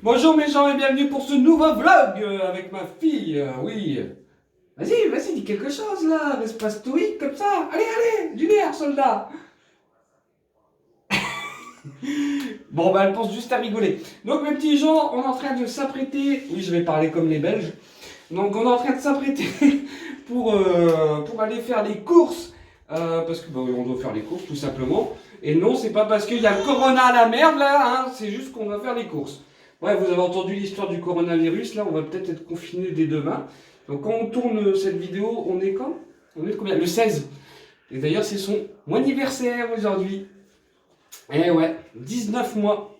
Bonjour mes gens et bienvenue pour ce nouveau vlog avec ma fille, oui. Vas-y, dis quelque chose là, reste pas stoïque comme ça. Allez, du nerf, soldat. Bon bah elle pense juste à rigoler. Donc mes petits gens, on est en train de s'apprêter, oui je vais parler comme les Belges. Donc on est en train de s'apprêter pour aller faire les courses. Parce que bah, on doit faire les courses tout simplement. Et non, c'est pas parce qu'il y a le corona à la merde là, hein, c'est juste qu'on va faire les courses. Ouais, vous avez entendu l'histoire du coronavirus, là on va peut-être être confiné dès demain. Donc quand on tourne cette vidéo, on est quand? On est de combien? Le 16. Et d'ailleurs c'est son anniversaire aujourd'hui. Eh ouais, 19 mois.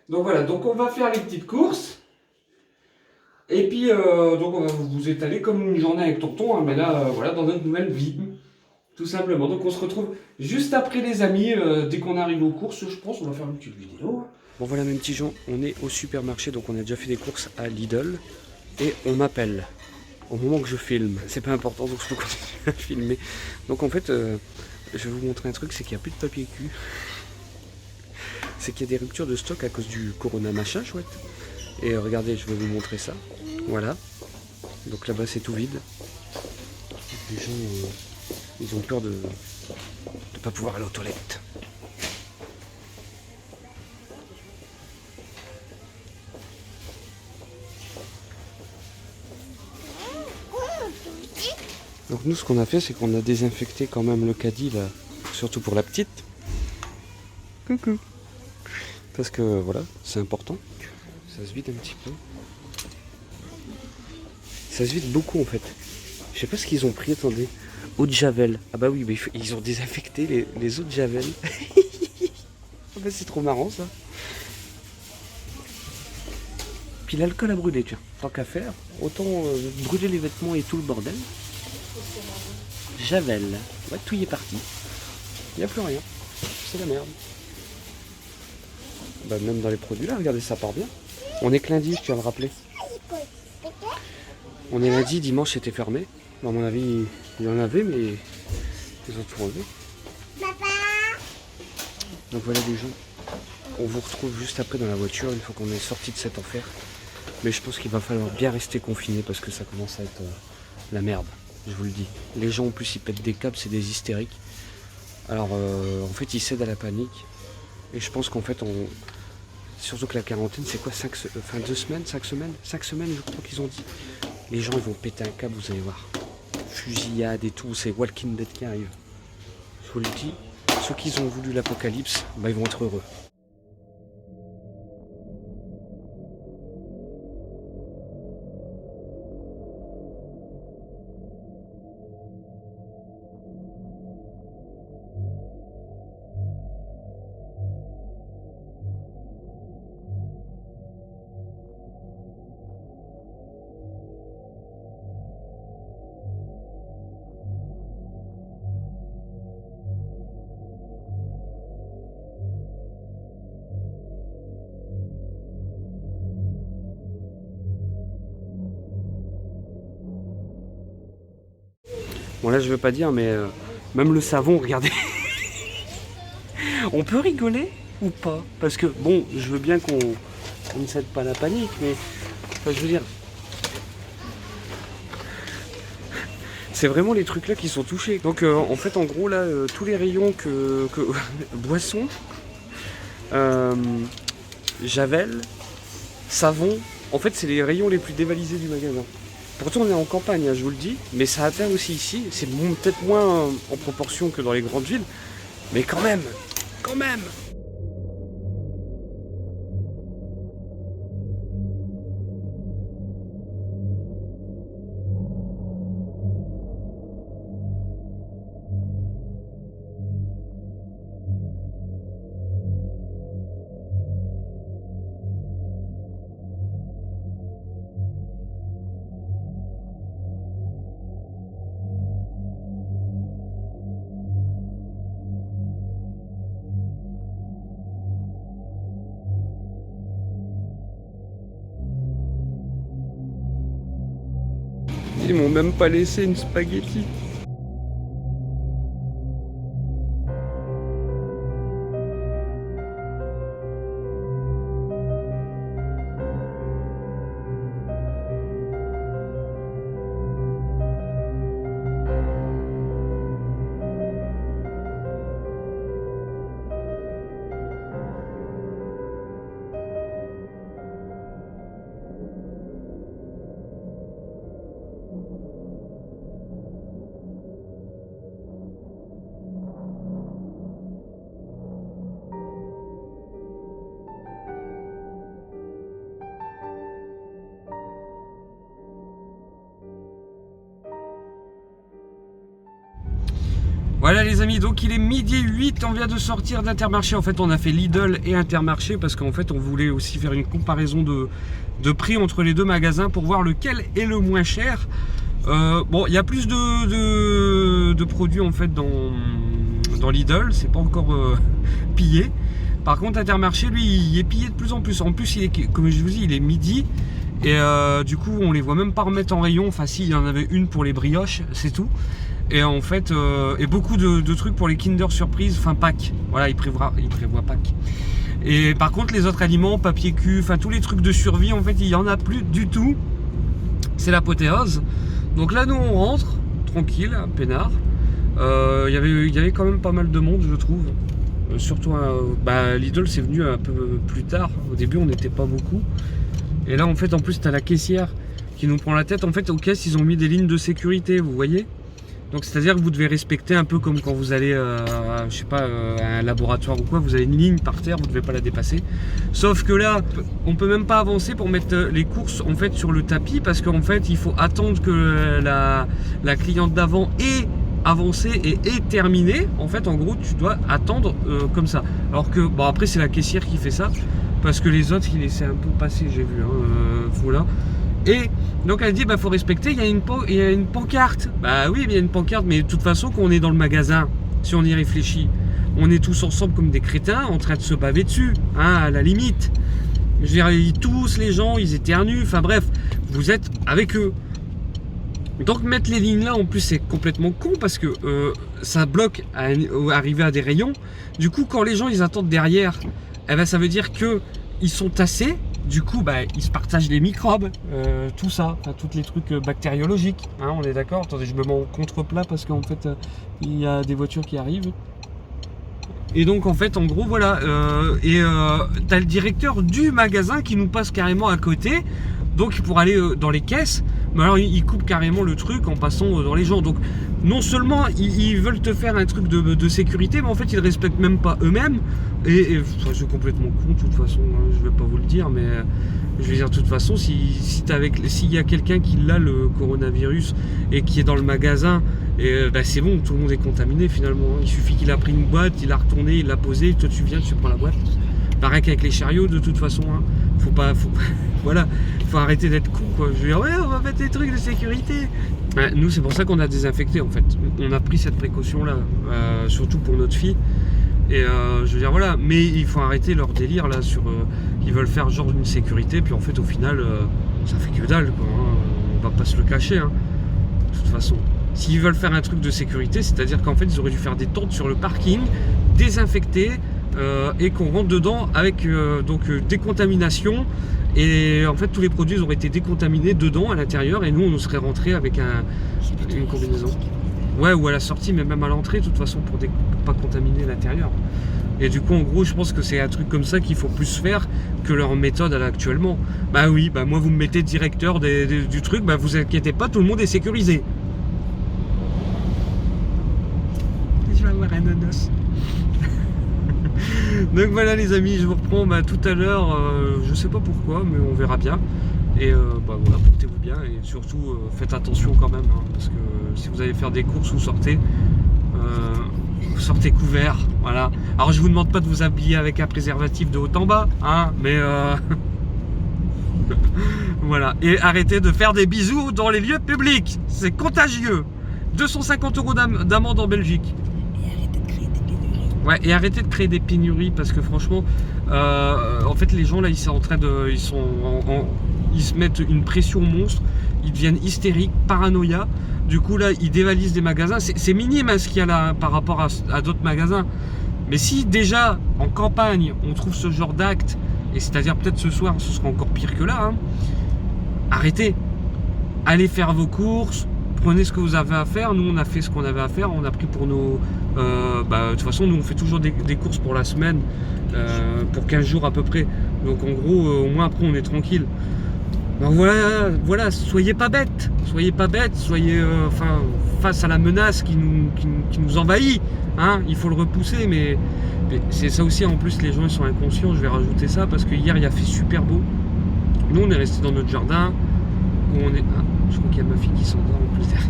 Donc voilà, donc on va faire les petites courses. Et puis, donc on va vous étaler comme une journée avec tonton, hein, mais là, voilà, dans notre nouvelle vie. Tout simplement. Donc on se retrouve juste après les amis, dès qu'on arrive aux courses, je pense, on va faire une petite vidéo. Bon voilà mes petits gens, on est au supermarché, donc on a déjà fait des courses à Lidl. Et on m'appelle au moment que je filme. C'est pas important, donc je peux continuer à filmer. Donc en fait, je vais vous montrer un truc, c'est qu'il n'y a plus de papier cul. C'est qu'il y a des ruptures de stock à cause du corona machin, chouette. Et regardez, je vais vous montrer ça. Voilà. Donc là-bas, c'est tout vide. Les gens, ils ont peur de ne pas pouvoir aller aux toilettes. Donc nous, ce qu'on a fait, c'est qu'on a désinfecté quand même le caddie, là, surtout pour la petite. Coucou. Parce que, voilà, c'est important. Ça se vide un petit peu. Ça se vide beaucoup, en fait. Je sais pas ce qu'ils ont pris, attendez. Eau de Javel. Ah bah oui, mais ils ont désinfecté les eaux de Javel. Ah bah c'est trop marrant, ça. Puis l'alcool à brûler, tiens. Tant qu'à faire, autant brûler les vêtements et tout le bordel. Javel. Ouais, tout y est parti. Il n'y a plus rien. C'est la merde. Bah même dans les produits là, regardez, ça part bien. On est que lundi, je tiens à le rappeler. On est lundi, dimanche c'était fermé. À mon avis, il y en avait, mais ils ont tout enlevé. Donc voilà les gens. On vous retrouve juste après dans la voiture, une fois qu'on est sorti de cet enfer. Mais je pense qu'il va falloir bien rester confiné parce que ça commence à être la merde, je vous le dis. Les gens en plus ils pètent des câbles, c'est des hystériques. Alors en fait ils cèdent à la panique. Et je pense qu'en fait surtout que la quarantaine c'est quoi, 2 semaines, 5 semaines? 5 semaines je crois qu'ils ont dit. Les gens ils vont péter un câble, vous allez voir. Fusillade et tout, c'est Walking Dead qui arrive. Je vous le dis, ceux qui ont voulu l'apocalypse, bah ils vont être heureux. Bon là je veux pas dire mais même le savon, regardez. On peut rigoler ou pas? Parce que bon, je veux bien qu'on ne cède pas à la panique, mais enfin, je veux dire, c'est vraiment les trucs là qui sont touchés. Donc en fait en gros là, tous les rayons que boissons, javel, savon, en fait c'est les rayons les plus dévalisés du magasin. Pourtant on est en campagne, hein, je vous le dis, mais ça atteint aussi ici. C'est bon, peut-être moins en proportion que dans les grandes villes, mais quand même, quand même. Ils m'ont même pas laissé une spaghetti. Voilà les amis, donc il est midi 8, on vient de sortir d'Intermarché. En fait on a fait Lidl et Intermarché parce qu'en fait on voulait aussi faire une comparaison de prix entre les deux magasins pour voir lequel est le moins cher. Bon, il y a plus de produits en fait dans Lidl, c'est pas encore pillé. Par contre Intermarché lui il est pillé de plus en plus. En plus il est, comme je vous dis, il est midi. Et du coup on les voit même pas remettre en rayon. Enfin si, il y en avait une pour les brioches, c'est tout. Et en fait, et beaucoup de trucs pour les Kinder Surprise, enfin Pâques. Voilà, il prévoit Pâques. Et par contre, les autres aliments, papier cul, enfin tous les trucs de survie, en fait, il n'y en a plus du tout. C'est l'apothéose. Donc là, nous, on rentre, tranquille, peinard. Il y avait quand même pas mal de monde, je trouve. Surtout, Lidl, c'est venu un peu plus tard. Au début, on n'était pas beaucoup. Et là, en fait, en plus, tu as la caissière qui nous prend la tête. En fait, aux caisses, ils ont mis des lignes de sécurité, vous voyez. Donc c'est-à-dire que vous devez respecter un peu comme quand vous allez, je sais pas, à un laboratoire ou quoi, vous avez une ligne par terre, vous ne devez pas la dépasser. Sauf que là, on peut même pas avancer pour mettre les courses en fait sur le tapis parce qu'en fait, il faut attendre que la cliente d'avant ait avancé et ait terminé. En fait, en gros, tu dois attendre comme ça. Alors que, bon, après, c'est la caissière qui fait ça parce que les autres, ils laissaient un peu passer, j'ai vu. Voilà. Et donc elle dit faut respecter, il y a une pancarte. Bah oui, il y a une pancarte, mais de toute façon quand on est dans le magasin, si on y réfléchit, on est tous ensemble comme des crétins en train de se baver dessus, hein, à la limite. Je veux dire, ils toussent les gens, ils éternuent, enfin bref, vous êtes avec eux. Donc mettre les lignes là en plus c'est complètement con parce que ça bloque à arriver à des rayons. Du coup quand les gens ils attendent derrière, eh ben, ça veut dire que ils sont tassés. Du coup, ils se partagent les microbes, tout ça, enfin, tous les trucs bactériologiques, hein, on est d'accord. Attendez, je me mets en contre-plat parce qu'en fait, il y a des voitures qui arrivent. Et donc, en fait, en gros, voilà. T'as le directeur du magasin qui nous passe carrément à côté, donc pour aller dans les caisses. Mais alors, il coupe carrément le truc en passant dans les gens. Donc, non seulement ils veulent te faire un truc de sécurité, mais en fait, ils ne respectent même pas eux-mêmes. Et c'est complètement con, de toute façon. Hein, je ne vais pas vous le dire, mais je veux dire, de toute façon, s'il y a quelqu'un qui a le coronavirus et qui est dans le magasin, c'est bon, tout le monde est contaminé finalement. Hein. Il suffit qu'il a pris une boîte, il a retourné, il l'a posée, toi tu viens, tu prends la boîte. Pareil qu'avec les chariots, de toute façon. Hein. Voilà, faut arrêter d'être con, quoi. Je veux dire, ouais, on va mettre des trucs de sécurité. Ouais, nous, c'est pour ça qu'on a désinfecté, en fait. On a pris cette précaution-là, surtout pour notre fille. Et je veux dire, voilà, mais il faut arrêter leur délire, là, sur... ils veulent faire genre une sécurité, puis en fait, au final, ça fait que dalle, quoi. Hein. On va pas se le cacher, hein. De toute façon. S'ils veulent faire un truc de sécurité, c'est-à-dire qu'en fait, ils auraient dû faire des tentes sur le parking, désinfecter, et qu'on rentre dedans avec décontamination. Et en fait, tous les produits auraient été décontaminés dedans, à l'intérieur, et nous, on serait rentré avec une combinaison. Ouais, ou à la sortie, mais même à l'entrée, de toute façon, pour pas contaminer l'intérieur. Et du coup, en gros, je pense que c'est un truc comme ça qu'il faut plus faire que leur méthode actuellement. Bah oui, moi, vous me mettez directeur du truc, vous inquiétez pas, tout le monde est sécurisé. Je vais avoir un nonos. Donc voilà les amis, je vous reprends tout à l'heure, je sais pas pourquoi, mais on verra bien. Et voilà, portez-vous bien et surtout faites attention quand même, hein, parce que si vous allez faire des courses ou sortez couvert, voilà. Alors je vous demande pas de vous habiller avec un préservatif de haut en bas, hein, mais voilà. Et arrêtez de faire des bisous dans les lieux publics, c'est contagieux. 250 € d'amende en Belgique. Ouais, et arrêtez de créer des pénuries parce que franchement, en fait, les gens là, ils se mettent une pression monstre, ils deviennent hystériques, paranoïa. Du coup, là, ils dévalisent des magasins. C'est minime hein, ce qu'il y a là par rapport à d'autres magasins. Mais si déjà en campagne on trouve ce genre d'acte, et c'est-à-dire peut-être ce soir, ce sera encore pire que là. Hein, arrêtez, allez faire vos courses. Prenez ce que vous avez à faire. Nous on a fait ce qu'on avait à faire. On a pris pour nos... de toute façon nous on fait toujours des courses pour la semaine, pour 15 jours à peu près. Donc en gros au moins après on est tranquille. Donc voilà, soyez pas bêtes. Soyez face à la menace qui nous envahit. Hein, il faut le repousser, mais c'est ça aussi en plus les gens ils sont inconscients. Je vais rajouter ça parce que hier il a fait super beau. Nous on est resté dans notre jardin où on est... je crois qu'il y a ma fille qui s'endort en plus derrière.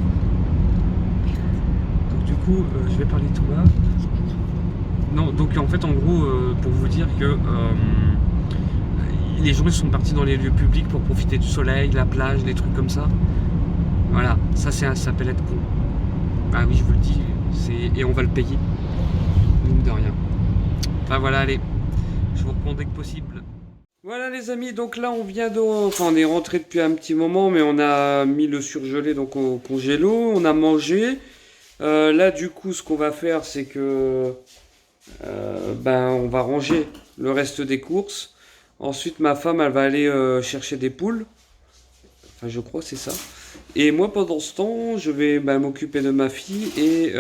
Donc du coup, je vais parler tout bas. Non, donc en fait, en gros, pour vous dire que les gens ils sont partis dans les lieux publics pour profiter du soleil, de la plage, des trucs comme ça. Voilà, ça s'appelle être con. Ah oui, je vous le dis, et on va le payer. Mine de rien. Enfin voilà, allez, je vous reprends dès que possible. Voilà les amis, donc là on vient de... Enfin on est rentré depuis un petit moment, mais on a mis le surgelé donc au congélo, on a mangé. Là du coup ce qu'on va faire c'est que... on va ranger le reste des courses. Ensuite ma femme elle va aller chercher des poules. Enfin je crois c'est ça. Et moi pendant ce temps je vais m'occuper de ma fille et...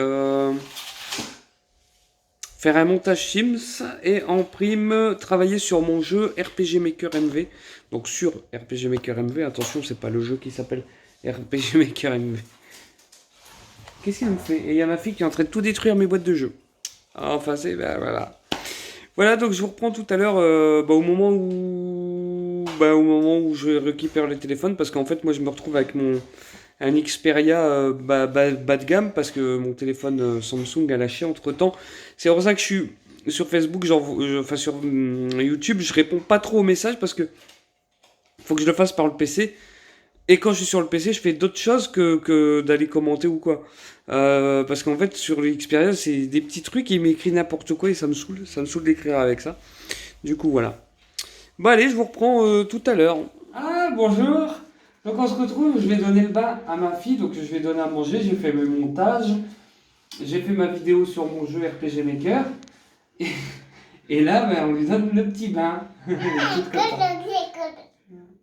faire un montage Sims et en prime travailler sur mon jeu RPG Maker MV. Donc sur RPG Maker MV, attention, c'est pas le jeu qui s'appelle RPG Maker MV. Qu'est-ce qu'il me fait? Et il y a ma fille qui est en train de tout détruire mes boîtes de jeux. Enfin, c'est... voilà. Voilà, donc je vous reprends tout à l'heure au moment où je récupère le téléphone. Parce qu'en fait, moi, je me retrouve avec un Xperia bas de gamme parce que mon téléphone Samsung a lâché entre temps. C'est pour ça que je suis sur Facebook, sur YouTube, je réponds pas trop aux messages parce que faut que je le fasse par le PC. Et quand je suis sur le PC, je fais d'autres choses que d'aller commenter ou quoi. Parce qu'en fait, sur le Xperia, c'est des petits trucs, il m'écrit n'importe quoi et ça me saoule d'écrire avec ça. Du coup, voilà. Bon, allez, je vous reprends tout à l'heure. Ah, bonjour. Donc on se retrouve, je vais donner le bain à ma fille, donc je vais donner à manger, j'ai fait mes montages, j'ai fait ma vidéo sur mon jeu RPG Maker, et là on lui donne le petit bain.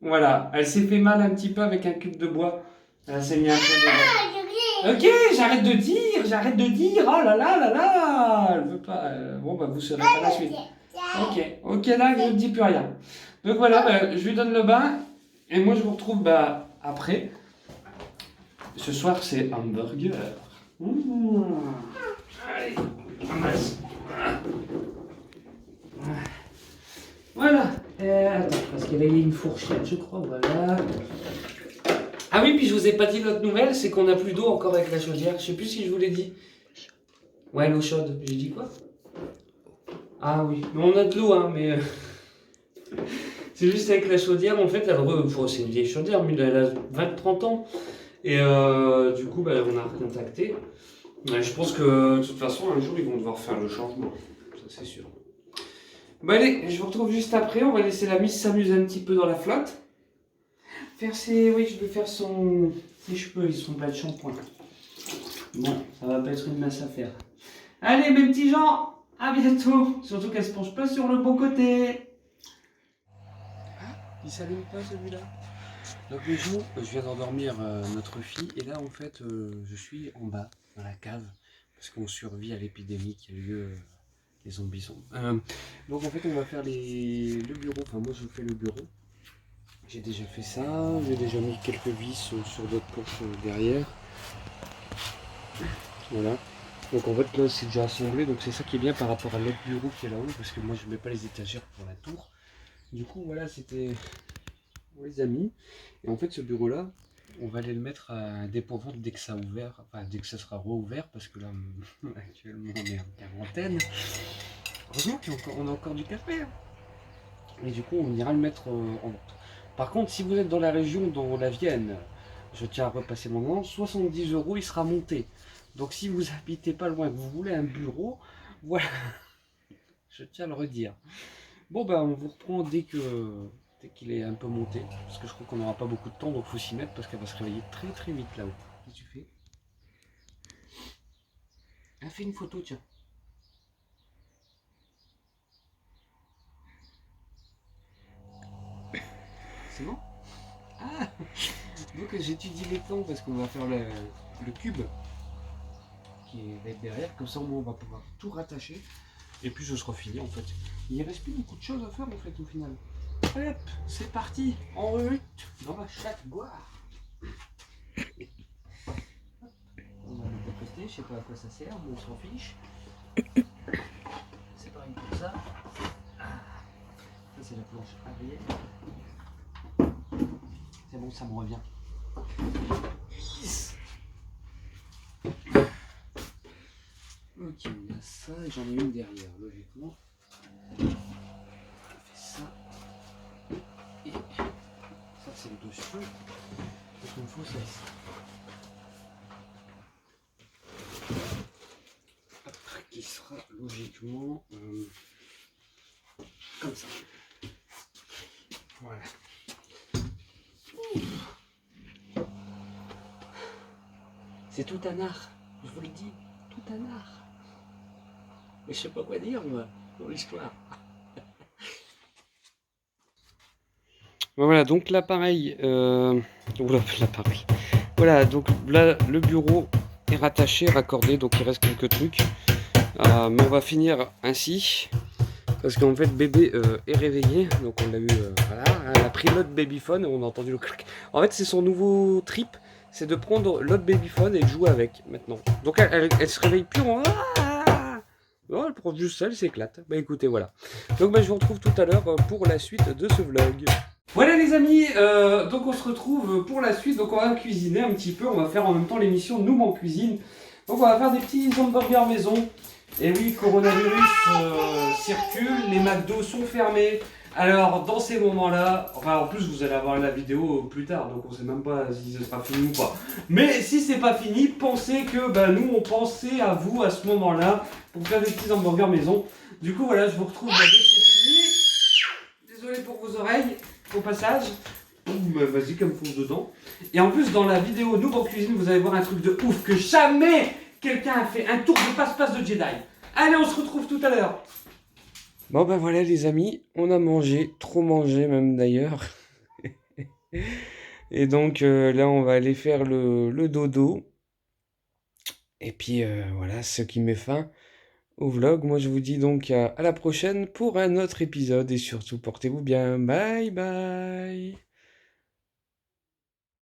Voilà, elle s'est fait mal un petit peu avec un cube de bois, elle s'est mis un peu de... Ok, j'arrête de dire, oh là là là là, elle veut pas, vous saurez pas la suite. Ok, là je ne dis plus rien. Donc voilà, je lui donne le bain. Et moi, je vous retrouve après. Ce soir, c'est hamburger. Allez, ramasse. Voilà. Attends, parce qu'il y a une fourchette, je crois. Voilà. Ah oui, puis je vous ai pas dit l'autre nouvelle, c'est qu'on n'a plus d'eau encore avec la chaudière. Je sais plus si je vous l'ai dit. Ouais, l'eau chaude. J'ai dit quoi? Ah oui, mais on a de l'eau, hein, mais... C'est juste avec la chaudière, en fait, c'est une vieille chaudière, mais elle a 20-30 ans. Et du coup, on a recontacté. Je pense que, de toute façon, un jour, ils vont devoir faire le changement. Ça, c'est sûr. Allez, je vous retrouve juste après. On va laisser la Miss s'amuser un petit peu dans la flotte. Oui, je vais faire ses cheveux, ils sont pas de shampoing. Bon, ça va pas être une mince affaire. Allez, mes petits gens, à bientôt. Surtout qu'elle se penche pas sur le bon côté. Il s'allume pas celui-là. Donc le jour, je viens d'endormir notre fille et là en fait je suis en bas dans la cave parce qu'on survit à l'épidémie qui a eu lieu, les zombies sont. Donc en fait on va faire le bureau, enfin moi je fais le bureau. J'ai déjà fait ça, j'ai déjà mis quelques vis sur d'autres poches derrière. Voilà. Donc en fait là c'est déjà assemblé, donc c'est ça qui est bien par rapport à l'autre bureau qui est là-haut parce que moi je mets pas les étagères pour la tour. Du coup, voilà, c'était pour les amis. Et en fait, ce bureau-là, on va aller le mettre à dépôt-vente dès que ça a ouvert, enfin dès que ça sera rouvert, parce que là, actuellement, on est en quarantaine. Heureusement qu'on a encore du café. Hein. Et du coup, on ira le mettre en vente. Par contre, si vous êtes dans la région, dans la Vienne, je tiens à repasser mon nom, 70 €, il sera monté. Donc si vous habitez pas loin, que vous voulez un bureau, voilà, je tiens à le redire. Bon on vous reprend dès qu'il est un peu monté, parce que je crois qu'on n'aura pas beaucoup de temps, donc il faut s'y mettre parce qu'elle va se réveiller très très vite là-haut. Qu'est-ce que tu fais? Elle fait une photo, tiens. C'est bon? Ah. Donc j'étudie les plans parce qu'on va faire le cube qui va être derrière, comme ça au moins on va pouvoir tout rattacher. Et puis ce sera fini en fait. Il reste plus beaucoup de choses à faire en fait au final. Hop, c'est parti, en route dans la chatte boire. On va le côté, je sais pas à quoi ça sert, mais on s'en fiche. C'est pareil pour ça. Ça c'est la planche arrière. C'est bon, ça me revient. qui me a ça et j'en ai une derrière, logiquement. Je fais ça. Et ça c'est le dessus. Donc il me faut ça ici. Après qui sera logiquement comme ça. Voilà. C'est tout un art, je vous le dis, tout un art. Mais je sais pas quoi dire moi, dans l'histoire. Voilà, donc l'appareil, l'appareil. Voilà, donc là, le bureau est rattaché, raccordé, donc il reste quelques trucs. Mais on va finir ainsi. Parce qu'en fait, bébé est réveillé, donc on l'a eu, voilà, elle a pris l'autre babyphone, on a entendu le clic. En fait, c'est son nouveau trip, c'est de prendre l'autre babyphone et de jouer avec, maintenant. Donc elle se réveille plus en... Non, elle prend juste ça, elle s'éclate. Bah écoutez, voilà. Donc bah, je vous retrouve tout à l'heure pour la suite de ce vlog. Voilà les amis, donc on se retrouve pour la suite, donc on va cuisiner un petit peu, on va faire en même temps l'émission Noob en cuisine. Donc on va faire des petits hamburgers maison. Et oui, coronavirus circule, les McDo sont fermés. Alors dans ces moments-là, enfin en plus vous allez avoir la vidéo plus tard, donc on sait même pas si ce sera fini ou pas. Mais si c'est pas fini, pensez que bah, nous on pensait à vous à ce moment-là pour faire des petits hamburgers maison. Du coup voilà, je vous retrouve dès que c'est fini. Désolé pour vos oreilles au passage. Vas-y comme fonce dedans. Et en plus dans la vidéo Noob en cuisine, vous allez voir un truc de ouf que jamais quelqu'un a fait un tour de passe-passe de Jedi. Allez, on se retrouve tout à l'heure. Bon ben voilà les amis, on a mangé, trop mangé même d'ailleurs. Et donc là on va aller faire le dodo. Et puis voilà, ce qui met fin au vlog. Moi je vous dis donc à la prochaine pour un autre épisode. Et surtout portez-vous bien. Bye bye.